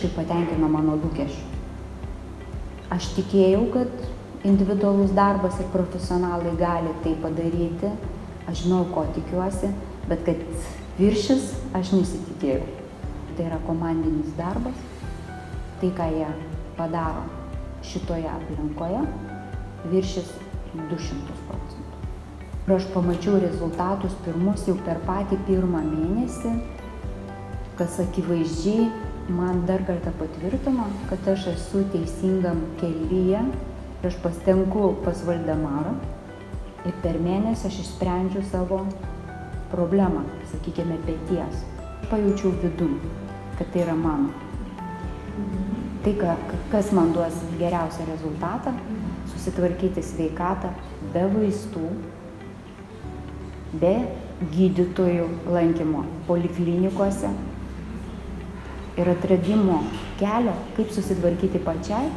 visiškai patenkino mano lūkesčius. Aš tikėjau, kad individualus darbas ir profesionalai gali tai padaryti, aš žinau, ko tikiuosi, bet kad viršis aš nesitikėjau. Tai yra komandinis darbas, tai ką jie padaro šitoje aplinkoje, viršis 200%. Ir aš pamačiau rezultatus pirmus jau per patį pirmą mėnesį, kas akivaizdžiai man dar kartą patvirtino, kad aš esu teisingam kelyje ir aš pastenku pas Valdemarą ir per mėnesį aš išsprendžiu savo problemą, sakykime, peties. Pajaučiau vidun, kad tai yra mano. Tai, kas man duos geriausią rezultatą, susitvarkyti sveikatą be vaistų, be gydytojų lankymo poliklinikose ir atradimo kelio, kaip susitvarkyti pačiai